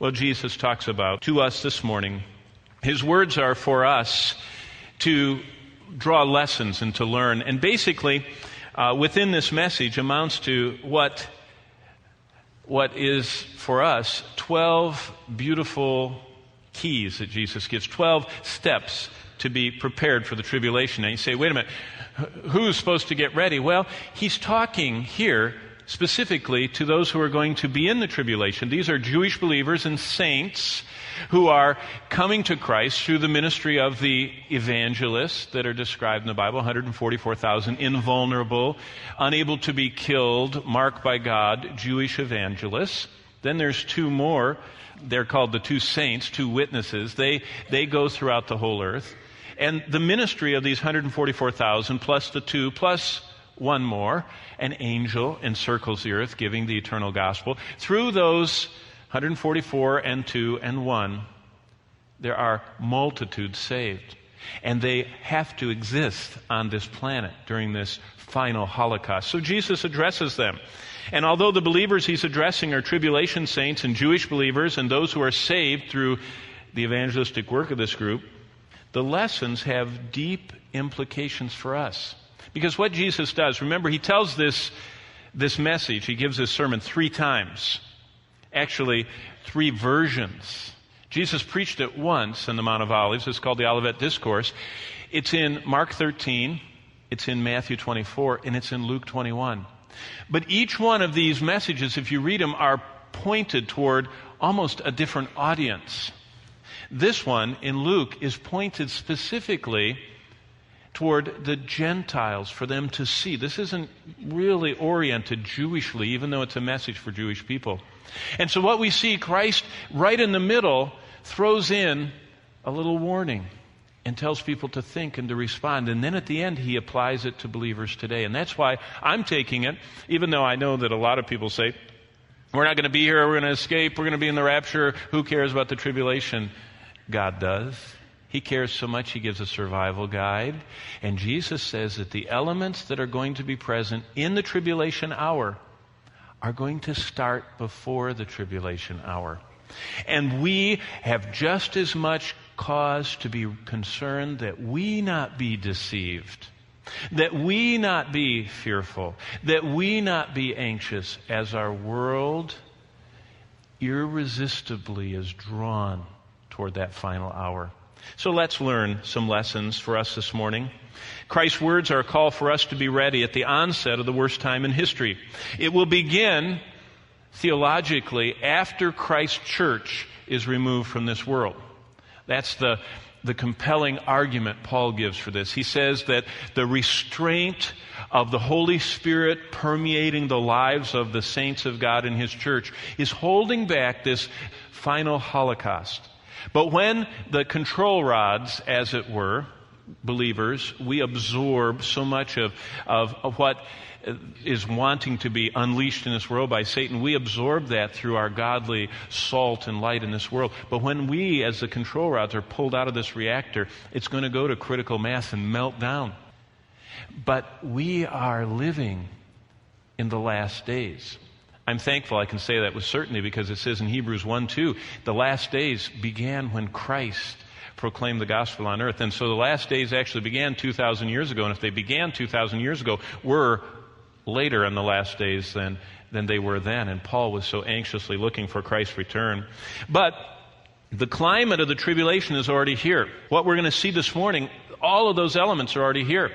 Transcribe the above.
Well, Jesus talks about to us this morning. His words are for us to draw lessons and to learn. And basically, within this message amounts to what is for us 12 beautiful keys that Jesus gives, 12 steps to be prepared for the tribulation. And you say, wait a minute, who's supposed to get ready? Well, he's talking here specifically to those who are going to be in the tribulation. These are Jewish believers and saints who are coming to Christ through the ministry of the evangelists that are described in the Bible, 144,000 invulnerable, unable to be killed, marked by God, Jewish evangelists. Then there's two more. They're called the two saints, two witnesses. They go throughout the whole earth. And the ministry of these 144,000 plus the two, plus one more, an angel encircles the earth giving the eternal gospel. Through those 144 and 2 and 1, there are multitudes saved. And they have to exist on this planet during this final Holocaust. So Jesus addresses them. And although the believers he's addressing are tribulation saints and Jewish believers and those who are saved through the evangelistic work of this group, the lessons have deep implications for us. Because what Jesus does, remember, he tells this message, he gives this sermon 3 times. Actually, 3 versions. Jesus preached it once on the Mount of Olives. It's called the Olivet Discourse. It's in Mark 13, it's in Matthew 24, and it's in Luke 21. But each one of these messages, if you read them, are pointed toward almost a different audience. This one in Luke is pointed specifically toward the Gentiles for them to see. This isn't really oriented Jewishly, even though it's a message for Jewish people. And so what we see, Christ right in the middle throws in a little warning and tells people to think and to respond. And then at the end, he applies it to believers today. And that's why I'm taking it, even though I know that a lot of people say, we're not going to be here, we're going to escape, we're going to be in the rapture, who cares about the tribulation? God does. He cares so much, he gives a survival guide. And Jesus says that the elements that are going to be present in the tribulation hour are going to start before the tribulation hour. And we have just as much cause to be concerned that we not be deceived, that we not be fearful, that we not be anxious as our world irresistibly is drawn toward that final hour. So let's learn some lessons for us this morning. Christ's words are a call for us to be ready at the onset of the worst time in history. It will begin theologically after Christ's church is removed from this world. That's the compelling argument Paul gives for this. He says that the restraint of the Holy Spirit permeating the lives of the saints of God in His church is holding back this final Holocaust. But when the control rods, as it were, believers, we absorb so much of what is wanting to be unleashed in this world by Satan, we absorb that through our godly salt and light in this world. But when we, as the control rods, are pulled out of this reactor, it's going to go to critical mass and melt down. But we are living in the last days. I'm thankful I can say that with certainty because it says in Hebrews 1:2, the last days began when Christ proclaimed the gospel on earth. And so the last days actually began 2,000 years ago. And if they began 2,000 years ago, we're later in the last days than they were then. And Paul was so anxiously looking for Christ's return. But the climate of the tribulation is already here. What we're going to see this morning, all of those elements are already here.